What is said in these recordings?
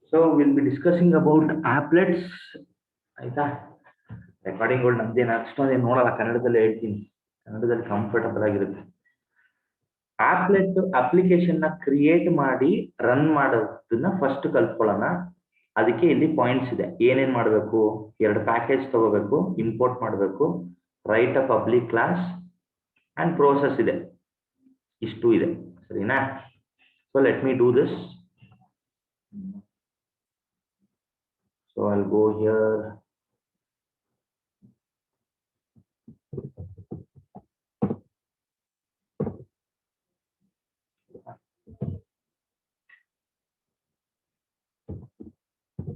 So we'll be discussing about applets. ಆಯ್ತಾ recording ನಮ್ದೇನು ಅಷ್ಟೊಂದೇನು ನೋಡಲ್ಲ, ಕನ್ನಡದಲ್ಲಿ ಹೇಳ್ತೀನಿ, ಕನ್ನಡದಲ್ಲಿ ಕಂಫರ್ಟಬಲ್ ಆಗಿರುತ್ತೆ. ಆಪ್ಲೆಟ್ ಅಪ್ಲಿಕೇಶನ್ ನ ಕ್ರಿಯೇಟ್ ಮಾಡಿ ರನ್ ಮಾಡೋದನ್ನ ಫಸ್ಟ್ ಕಲ್ತ್ಕೊಳ್ಳೋಣ. ಅದಕ್ಕೆ ಇಲ್ಲಿ ಪಾಯಿಂಟ್ಸ್ ಇದೆ. ಏನೇನ್ ಮಾಡಬೇಕು? 2 ಪ್ಯಾಕೇಜ್ ತಗೋಬೇಕು, ಇಂಪೋರ್ಟ್ ಮಾಡಬೇಕು, write a public class and process ಇದೆ. ಇಷ್ಟು ಇದೆ, ಸರಿನಾ? So let me do this. So I'll go here.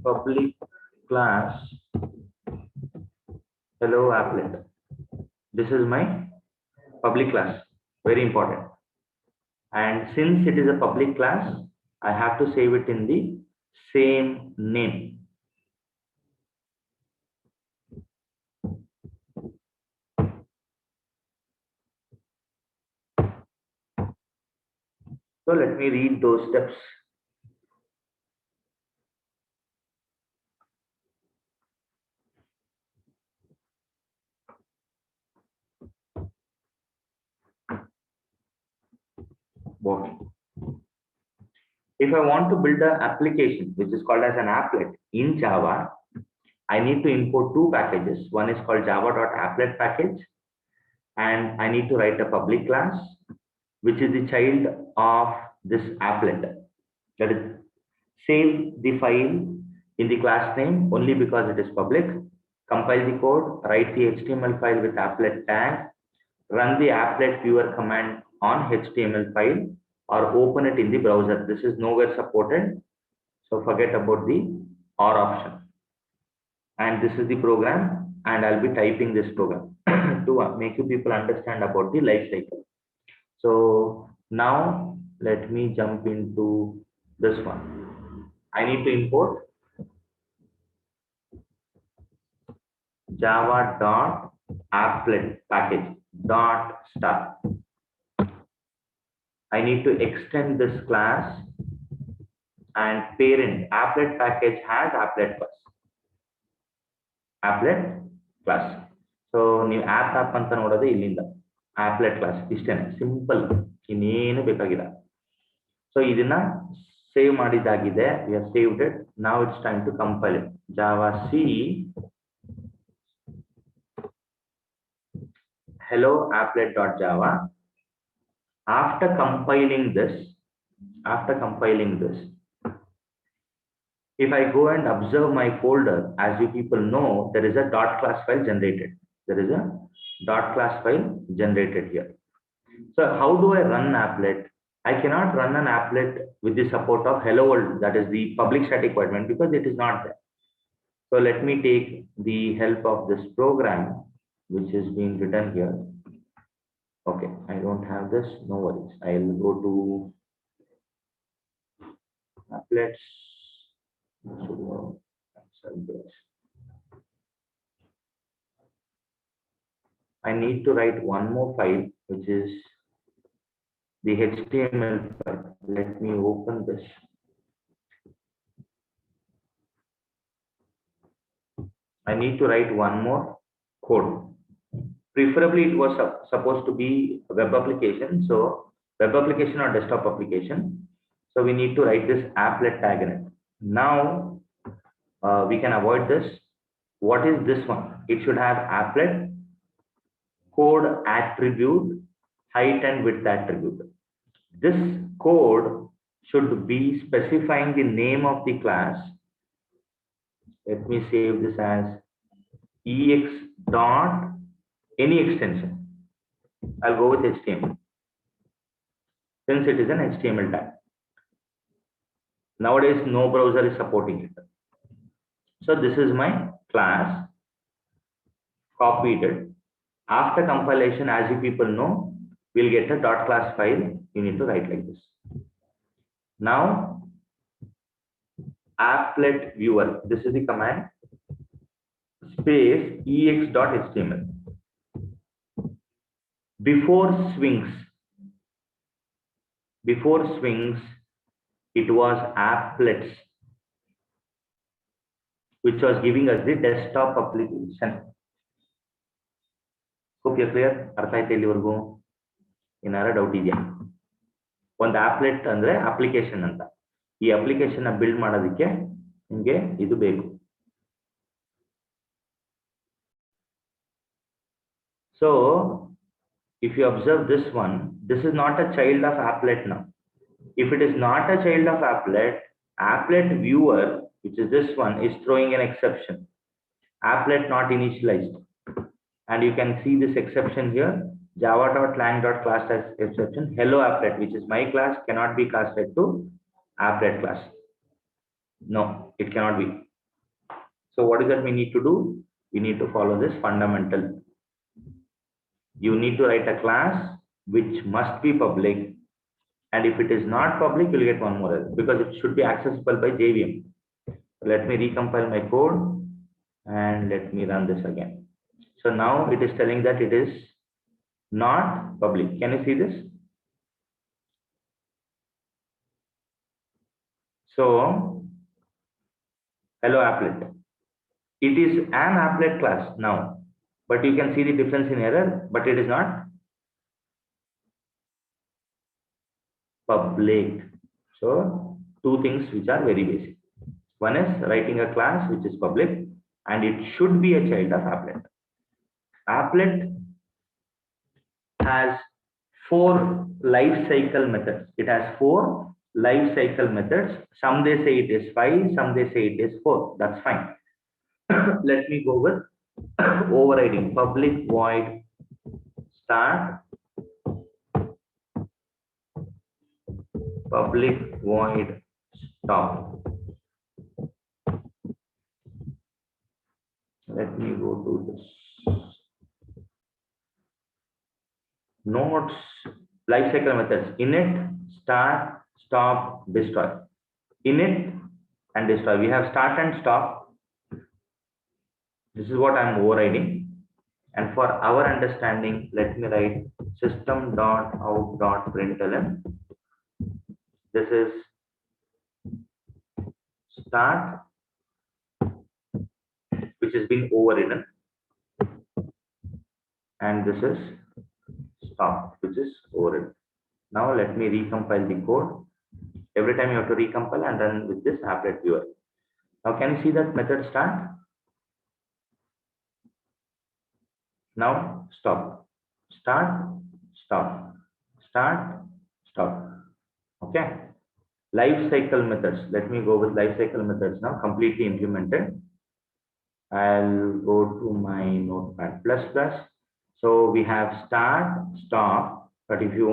Public class hello applet. This is my public class, very important. And since it is a public class, I have to save it in the same name. So let me read those steps. What? If I want to build an application which is called as an applet in Java, I need to import 2 packages. One is called java.applet package, and I need to write a public class which is the child of this applet. That is, save the file in the class name only because it is public. Compile the code, write the HTML file with applet tag, run the applet viewer command on HTML file, or open it in the browser. This is nowhere supported, so forget about the or option. And this is the program, and I'll be typing this program to make you people understand about the life cycle. So now let me jump into this one. I need to import java.applet package .start. I need to extend this class, and parent applet package has applet class. Applet class. So ನೀವು app ಅಂತ ನೋಡೋದು ಇಲ್ಲಿಂದ applet class. ಇಷ್ಟೇನೆ, simple, ಇನ್ನೇನು ಬೇಕಾಗಿಲ್ಲ. So ಇದನ್ನ save ಮಾಡಿದಾಗಿದೆ. We have saved it. Now it's time to compile it. Java C hello applet.java. After compiling this, if I go and observe my folder, as you people know, there is a .class file generated. There is a .class file generated here. So how do I run applet? I cannot run an applet with the support of hello world, that is the public static void main, because it is not there. So let me take the help of this program which is being written here. Okay, I don't have this, no worries. I'll go to applets. I need to write one more file, which is the HTML file. Let me open this. I need to write one more code. Preferably it was supposed to be a web application, so web application or desktop application. So we need to write this applet tag in it. Now we can avoid this. What is this one? It should have applet code attribute height and width attribute. This code should be specifying the name of the class. Let me save this as ex dot any extension. I'll go with HTML since it is an HTML tag. Nowadays no browser is supporting it. So this is my class, copied it. After compilation, as you people know, we'll get a .class file. You need to write like this. Now applet viewer, this is the command, space ex.html. Before swings, It was Applets, which was giving us the desktop application. Hope you're clear. ಅರ್ಥ ಆಯ್ತಾ ಇಲ್ಲಿವರೆಗೂ? ಏನಾರ doubt ಇದೆಯಾ? ಒಂದು ಆಪ್ಲೆಟ್ ಅಂದ್ರೆ application ಅಂತ. ಈ application build ಮಾಡೋದಕ್ಕೆ ನಿಮಗೆ ಇದು ಬೇಕು. So if you observe this one, this is not a child of applet now. If it is not a child of applet, applet viewer, which is this one, is throwing an exception. Applet not initialized. And you can see this exception here. Java.lang.class as exception. Hello applet, which is my class, cannot be casted to applet class. No, it cannot be. So what is that we need to do? We need to follow this fundamental. You need to write a class which must be public, and if it is not public, you'll get one more error because it should be accessible by JVM. Let me recompile my code and let me run this again. So now it is telling that it is not public. Can you see this? So hello applet, it is an applet class now, but you can see the difference in error, but it is not public. So two things which are very basic. One is writing a class which is public, and it should be a child of applet. Applet has 4 life cycle methods. It has 4 life cycle methods. Some they say it is 5, some they say it is 4. That's fine. Let me go with overriding. Public void start, public void stop. Let me go to this. Nodes, lifecycle methods: init, start, stop, destroy. Init and destroy. We have start and stop. This is what I'm overriding. And for our understanding, let me write system.out.println. This is start, which has been overridden, and this is stop, which is overridden. Now let me recompile the code. Every time you have to recompile and run with this applet viewer. Now can you see that method start? Now stop, start, stop, start, stop. Okay. Life cycle methods. Let me go with life cycle methods now, completely implemented. I'll go to my notepad plus. So we have start, stop, but if you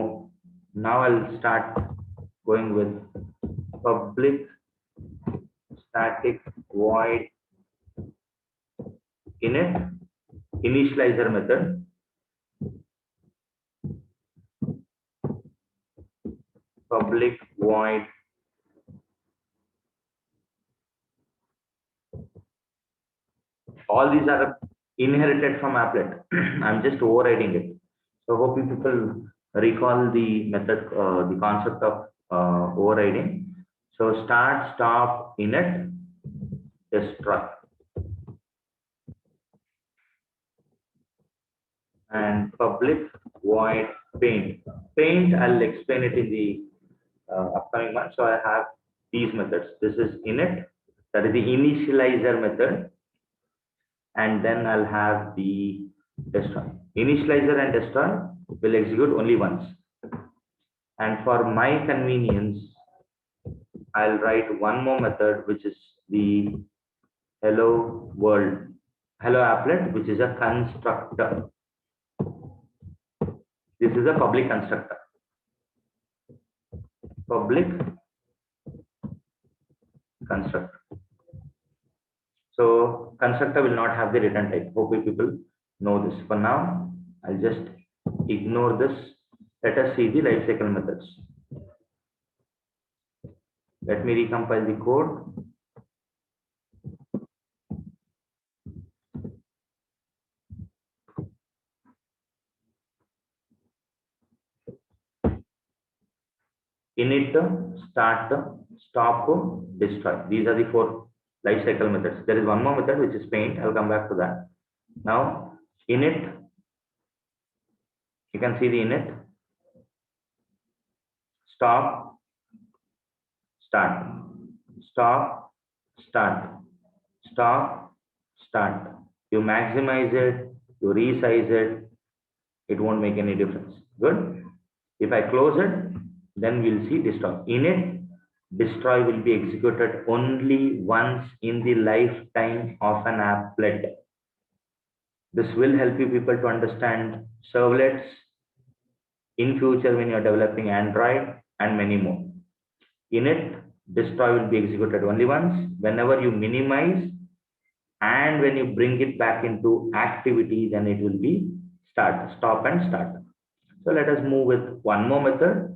now I'll start going with public static void init, initializer method, public void all these are inherited from applet. I'm just overriding it. So hope you people recall the method, the concept of overriding. So start, stop, init, destroy. And public void paint. Paint, I'll explain it in the upcoming one. So I have these methods. This is init, that is the initializer method. And then I'll have the destroy. Initializer and destroy will execute only once. And for my convenience, I'll write one more method, which is the hello world, hello applet, which is a constructor. This is a public constructor. Public constructor. So constructor will not have the return type. Hope you people know this. For now, I'll just ignore this. Let us see the lifecycle methods. Let me recompile the code. Init init, start, stop, destroy. These are the 4 life cycle methods. There is one more method which is paint. I'll come back to that. Now, init, you can see the init, stop, start, stop, start, stop, start. You maximize it, you resize it, it won't make any difference. Good. If I close it, then we'll see destroy. Init, destroy will be executed only once in the lifetime of an applet. This will help you people to understand servlets in future when you're developing Android and many more. Init, destroy will be executed only once. Whenever you minimize and when you bring it back into activity, then it will be start, stop and start. So let us move with one more method.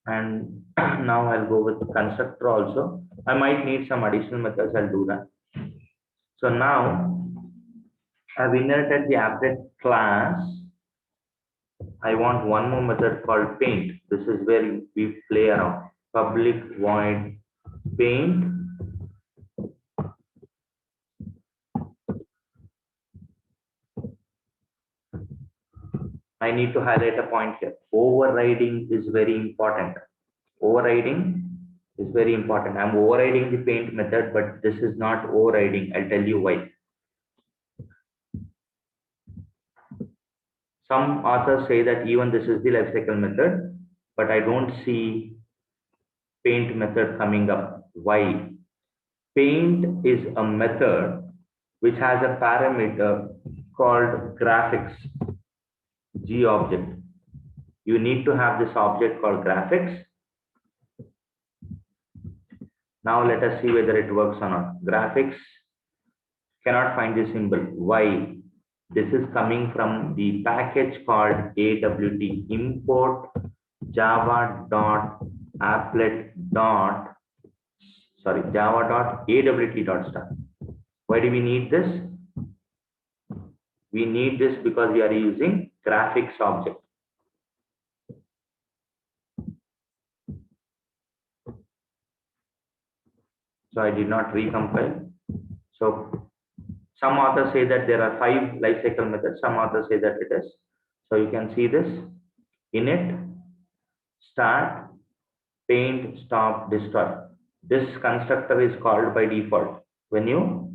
And now I'll go with constructor also. I might need some additional methods, I'll do that. So now I've inherited the applet class. I want one more method called paint. This is where we play around. Public void paint. I need to highlight a point here. Overriding is very important. Overriding is very important. I'm overriding the paint method, but this is not overriding. I'll tell you why. Some authors say that even this is the lifecycle method, but I don't see paint method coming up. Why? Paint is a method which has a parameter called graphics, G object. You need to have this object called graphics. Now let us see whether it works or not. Graphics, cannot find the symbol. Why? This is coming from the package called AWT, import java.awt.start. Why do we need this? We need this because we are using graphics object. So I did not recompile. So some authors say that there are 5 lifecycle methods. Some authors say that it is. So you can see this: init, start, paint, stop, destroy. This constructor is called by default. When you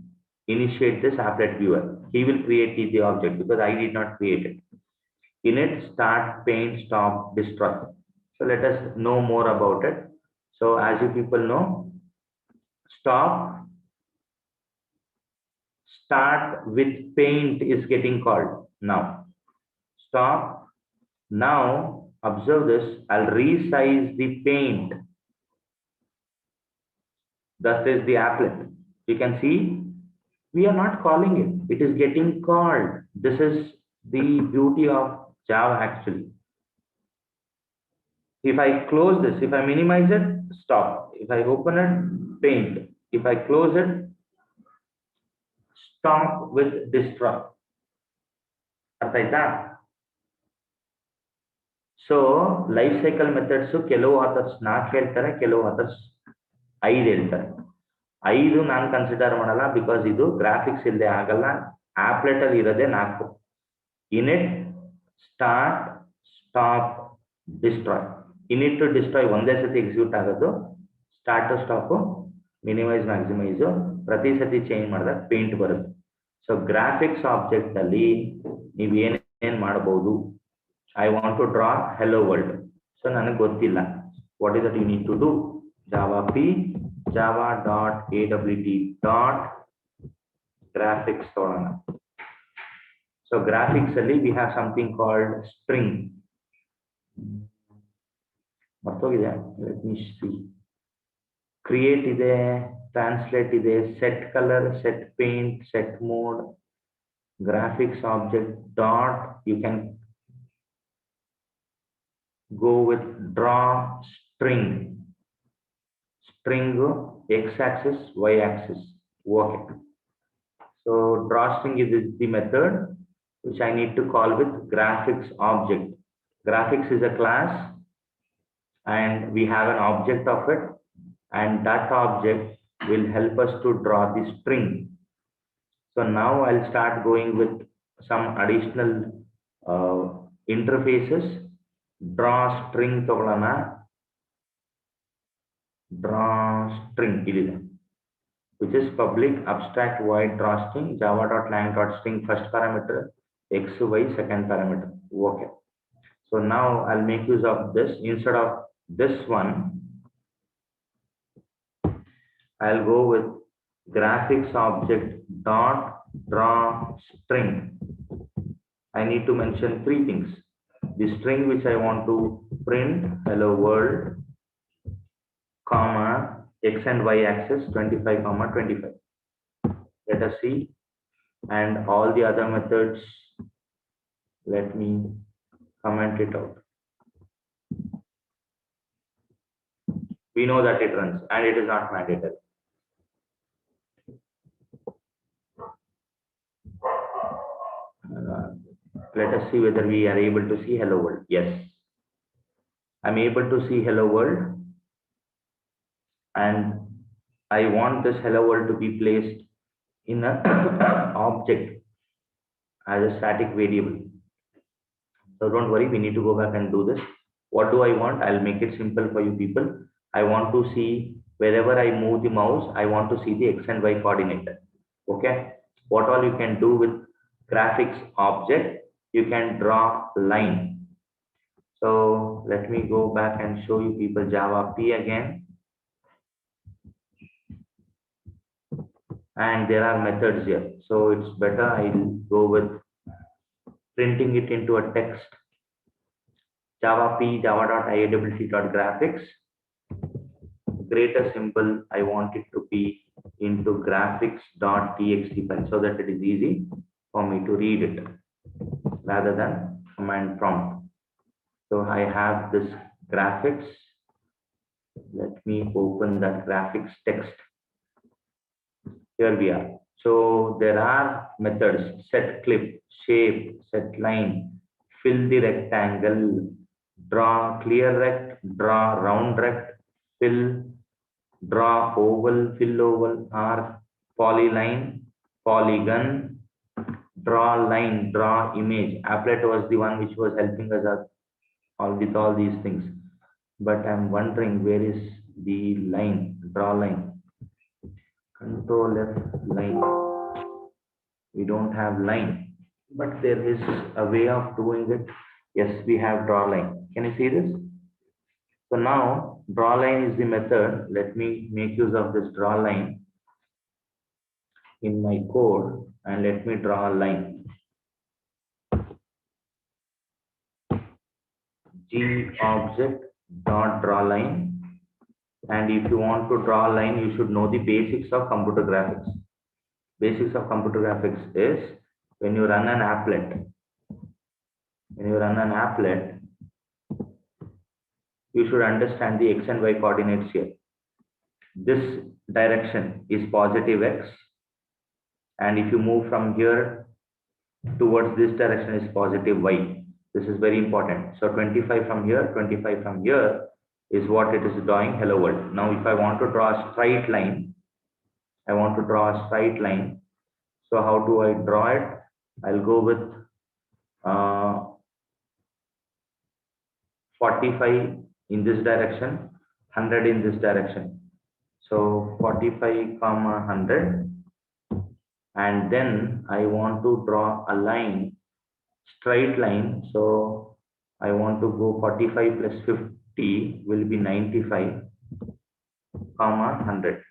initiate this applet viewer, he will create the object because I did not create it. Init, start, paint, stop, destroy. So let us know more about it. So as you people know, start with paint is getting called now. Stop. Now observe this. I'll resize the paint. Thus is the applet. You can see we are not calling it. It is getting called. This is the beauty of Java actually. If I close this, if I minimize it, stop. If I open it, paint. If I close it, stop with destroy. So life cycle methods ಕೆಲವು authors 4 ಹೇಳ್ತಾರೆ, ಕೆಲವು authors 5 ಹೇಳ್ತಾರೆ. 5 ನಾನು consider ಮಾಡಲ್ಲ because ಇದು graphics ಇಲ್ಲದೆ ಆಗಲ್ಲ. ಆಪ್ಲೆಟ್ ಅಲ್ಲಿ ಇರೋದೇ 4. Init, start, stop, destroy. Init to destroy ಒಂದೇ ಸತಿ ಎಕ್ಸಿಕ್ಯೂಟ್ ಆಗೋದು. Start to stop, minimise, maximise ಪ್ರತಿ ಸತಿ ಚೇಂಜ್ ಮಾಡಿದಾಗ ಪೇಂಟ್ ಬರುತ್ತೆ. ಸೊ ಗ್ರಾಫಿಕ್ಸ್ ಆಬ್ಜೆಕ್ಟ್ ಅಲ್ಲಿ ನೀವು ಏನೇನ್ ಮಾಡಬಹುದು. I want to draw hello world. So ನನಗೆ ಗೊತ್ತಿಲ್ಲ. What is that you need to do? Java p java.awt.graphics ತಗೊಳ್ಳೋಣ. So graphics ಅಲ್ಲಿ we have something called string. ಮರ್ತೋಗಿದೆ. Let me see. Create ಇದೆ, translate ಇದೆ, set color, set paint, set mode, graphics object dot. You can go with draw string. String x-axis, y-axis. Okay. So draw string is the method which I need to call with graphics object. Graphics is a class and we have an object of it, and that object will help us to draw the string. So now I'll start going with some additional interfaces. Draw string togolana, draw string ilide, which is public abstract void draw string java.lang.string first parameter, x, y second parameter. Okay. So now I'll make use of this. Instead of this one, I'll go with graphics object dot draw string. I need to mention three things. The string which I want to print, hello world, comma, x and y axis 25, comma 25. Let us see. And all the other methods, let me comment it out. We know that it runs and it is not mandatory. Let us see whether we are able to see hello world. Yes, I'm able to see hello world, and I want this hello world to be placed in an object as a static variable. So don't worry, we need to go back and do this. What do I want? I'll make it simple for you people. I want to see wherever I move the mouse, I want to see the x and y coordinate. Okay. What all you can do with graphics object, you can draw line. So let me go back and show you people Java P again. And there are methods here. So it's better I'll go with printing it into a text. Java P, java.iawc.graphics. Greater symbol, I want it to be into graphics.txt file so that it is easy for me to read it rather than command prompt. So I have this graphics. Let me open that graphics text. Here we are. So there are methods: set clip, shape, set line, fill the rectangle, draw clear rect, draw round rect, fill, draw oval, fill oval, arc, polyline, polygon, draw line, draw image. Applet was the one which was helping us out with all these things. But I'm wondering where is the line, draw line. Control F line. We don't have line, but there is a way of doing it. Yes, we have draw line. Can you see this? So now draw line is the method. Let me make use of this draw line in my code and let me draw a line. G object dot draw line. And if you want to draw a line, you should know the basics of computer graphics. Basics of computer graphics is when you run an applet. When you run an applet, you should understand the x and y coordinates here. This direction is positive x, and if you move from here towards this direction is positive y. This is very important. So 25 from here, 25 from here is what it is drawing hello world. Now if I want to draw a straight line, I want to draw a straight line. So how do I draw it? I'll go with 45 in this direction, 100 in this direction. So 45, 100. And then I want to draw a line, straight line. So I want to go 45 plus 50 will be 95, 100.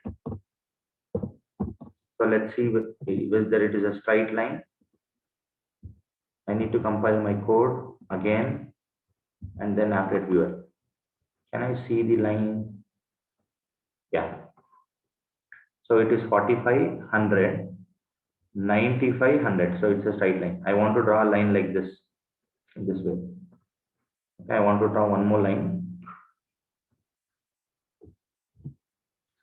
So let's see whether it is a straight line. I need to compile my code again and then Applet viewer. Can I see the line? Yeah. So it is 45, 100, 95, 100. So it's a straight line. I want to draw a line like this, in this way. Okay, I want to draw one more line.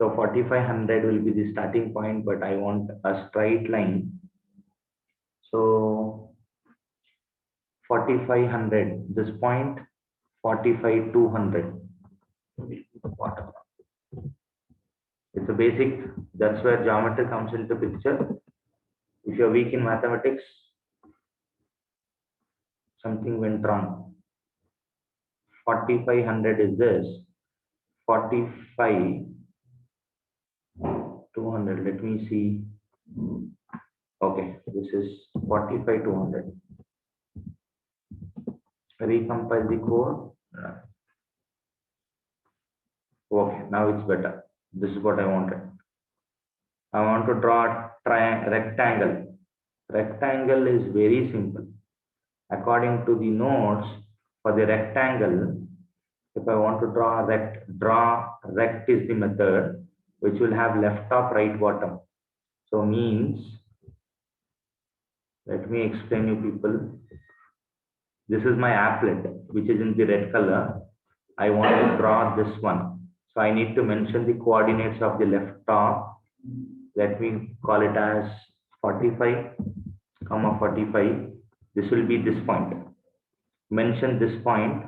So 4500 will be the starting point, but I want a straight line. So 4500, this point, 45200. Watermark. It's a basic, that's where geometry comes into picture. If you're weak in mathematics, something went wrong. 4500 is this. 45 200. Let me see. Okay, this is 45 200. Recompile the code. Okay, now it's better. This is what I wanted. I want to draw a rectangle. Rectangle is very simple. According to the nodes, for the rectangle, if I want to draw rect is the method which will have left top, right bottom. So means, let me explain you people. This is my applet, which is in the red color. I want to draw this one. So I need to mention the coordinates of the left top. Let me call it as 45, 45. This will be this point. Mention this point.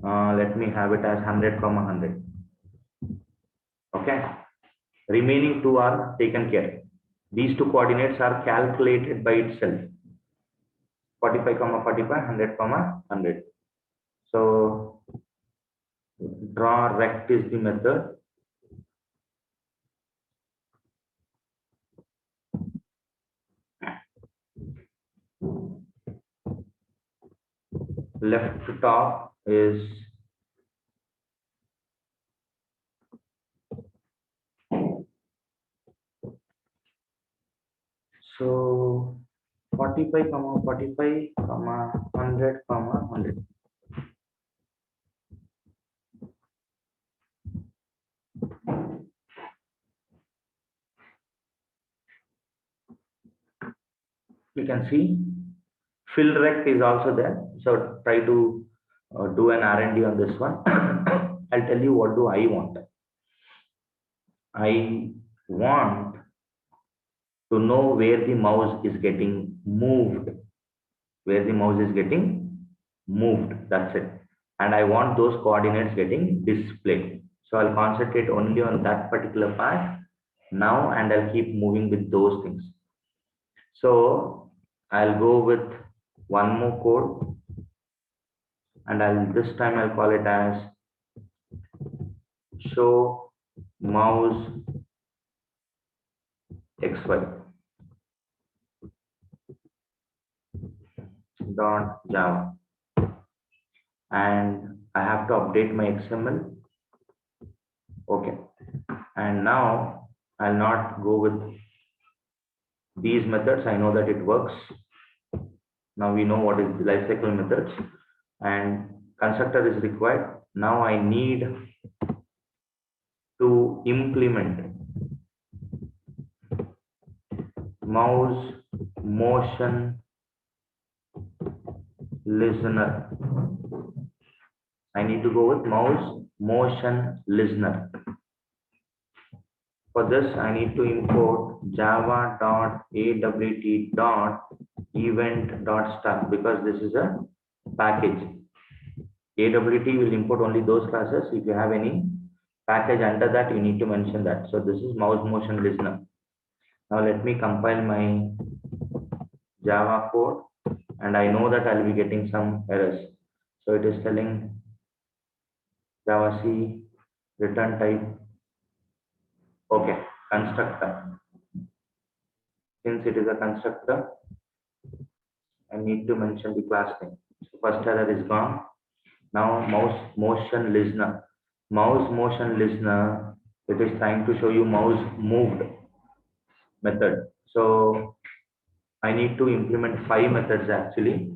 Let me have it as 100, 100. Okay. Remaining two are taken care. These two coordinates are calculated by itself. 45, 45, 100, 100. So draw rect is the method. Left top is so 45, 45, 100, 100. You can see fill rect is also there. So try to do an R&D on this one. I'll tell you what do I want. I want to know where the mouse is getting moved. Where the mouse is getting moved. That's it. And I want those coordinates getting displayed. So I'll concentrate only on that particular part now, and I'll keep moving with those things. So I'll go with one more code, and this time I'll call it as show mouse xy dot java, and I have to update my XML. Okay, and now I'll not go with these methods. I know that it works. Now we know what is the lifecycle methods, and constructor is required. Now I need to implement mouse motion listener. I need to go with mouse motion listener. For this, I need to import java.awt.event.start because this is a package. AWT will import only those classes. If you have any package under that, you need to mention that. So this is mouse motion listener. Now let me compile my Java code, and I know that I'll be getting some errors. So it is telling Java C return type. Okay, constructor. Since it is a constructor, I need to mention the class name. So first error is gone. Now mouse motion listener. Mouse motion listener, it is trying to show you mouse moved method. So I need to implement 5 methods actually.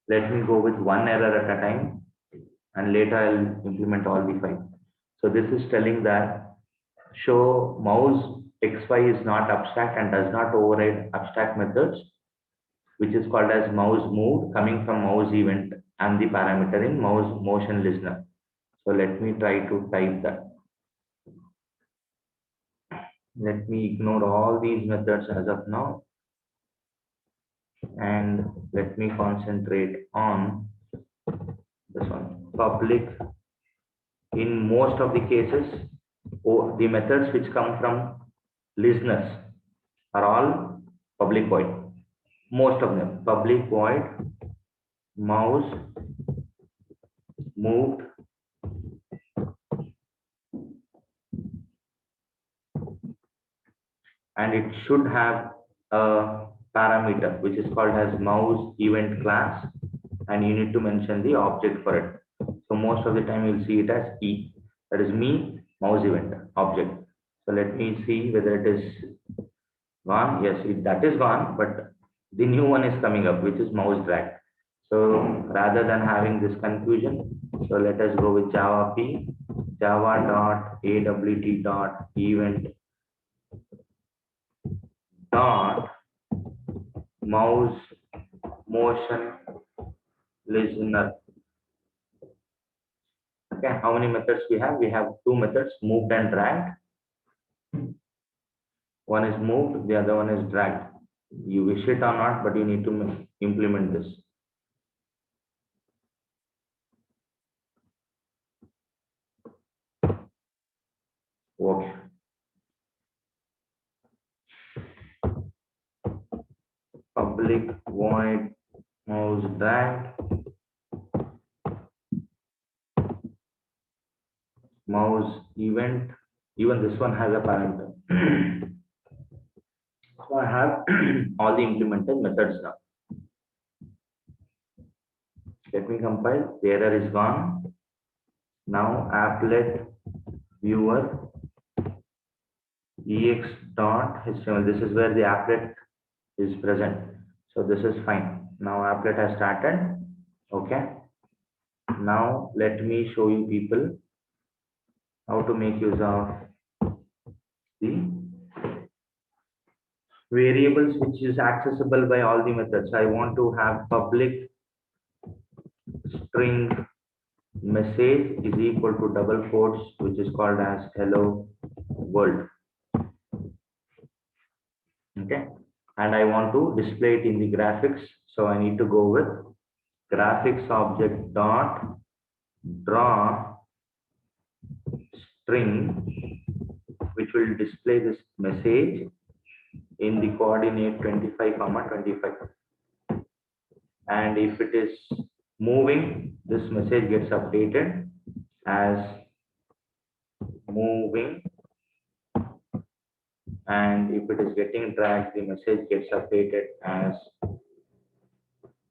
Let me go with one error at a time, and later I'll implement all the 5. So this is telling that show mouse xy is not abstract and does not override abstract methods, which is called as mouse moved coming from mouse event and the parameter in mouse motion listener. So let me try to type that. Let me ignore all these methods as of now, and let me concentrate on this one, public in most of the cases, the methods which come from listeners are all public void. Most of them public void mouse moved and it should have a parameter which is called as mouse event class, and you need to mention the object for it. So most of the time you'll see it as E, that is me mouse event object. So let me see whether it is gone. Yes, that is gone, but the new one is coming up, which is mouse drag. So rather than having this confusion, so let us go with Java P, java.awt.event dot mouse motion listener. Okay, how many methods we have? We have two methods, moved and dragged. One is moved, the other one is dragged. You wish it or not, but you need to implement this. Okay. Public void mouse dragged mouse event. Even this one has a parameter. So I have all the implemented methods now. Let me compile. The error is gone. Now applet viewer ex.html. This is where the applet is present. So this is fine. Now applet has started. Okay. Now let me show you people how to make use of the variables which is accessible by all the methods. I want to have public string message is equal to double quotes, which is called as hello world. Okay, and I want to display it in the graphics, so I need to go with graphics object dot draw string, which will display this message in the coordinate 25, 25. And if it is moving, this message gets updated as moving, and if it is getting dragged, the message gets updated as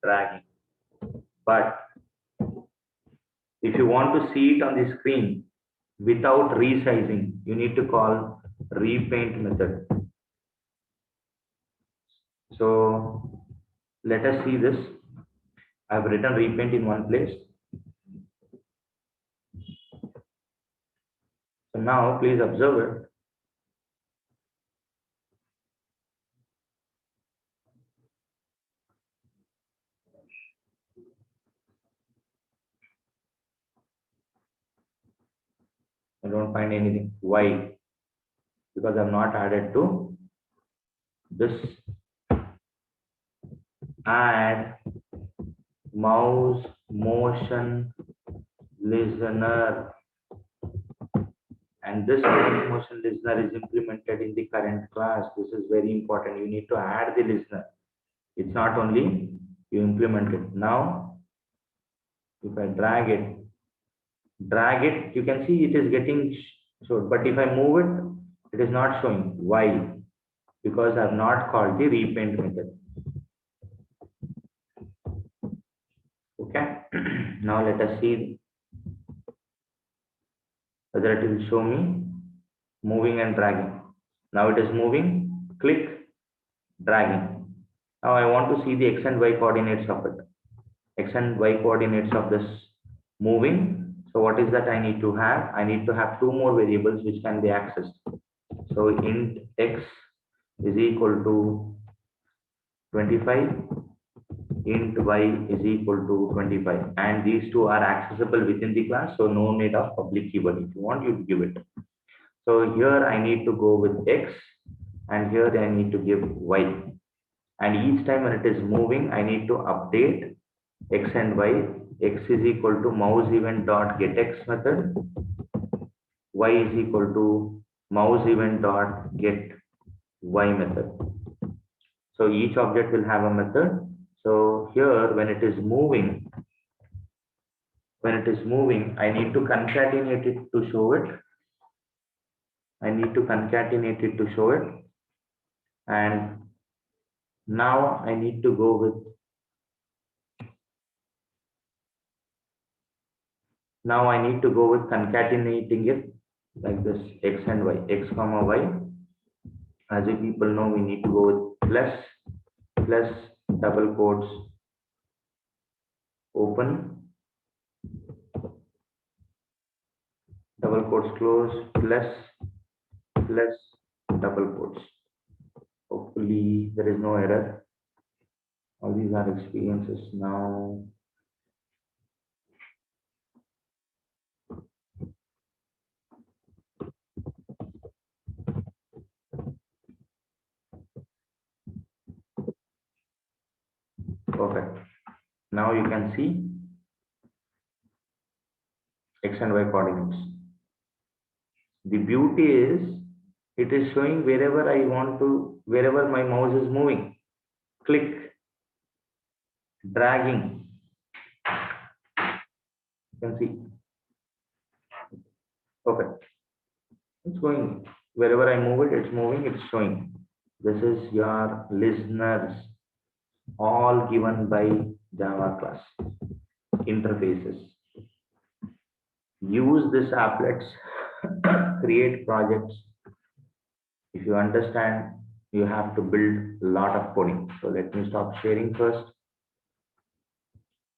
dragging. But if you want to see it on the screen without resizing, you need to call repaint method. So let us see this. I have written repaint in one place. So now please observe it. I don't find anything. Why? Because I have not added to this add mouse motion listener, and this mouse motion listener is implemented in the current class. This is very important. You need to add the listener. It's not only you implement it. Now, if I drag it, you can see it is getting showed. But if I move it, it is not showing. Why? Because I have not called the repaint method. Okay. Now let us see whether it will show me moving and dragging. Now it is moving, click, dragging. Now I want to see the x and y coordinates of it. X and y coordinates of this moving. So what is that I need to have? I need to have two more variables which can be accessed. So int x is equal to 25, int y is equal to 25, and these two are accessible within the class, so no need of public keyword. If you want, you give it. So here I need to go with x, and here I need to give y, and each time when it is moving, I need to update x and y x is equal to mouse event dot get x method, y is equal to mouse event dot get y method. So each object will have a method. So here when it is moving, I need to concatenate it to show it. And now I need to go with concatenating it like this, x and y, x comma y. As you people know, we need to go with plus double quotes open, double quotes close, plus double quotes. Hopefully there is no error. All these are experiences now. Perfect. Now you can see x and y coordinates. The beauty is it is showing wherever I want to, wherever my mouse is moving. Click, dragging. You can see. Perfect. It's going. Wherever I move it, it's moving, it's showing. This is your listeners, all given by Java class interfaces. Use this applets, create projects. If you understand, you have to build a lot of coding. So let me stop sharing first.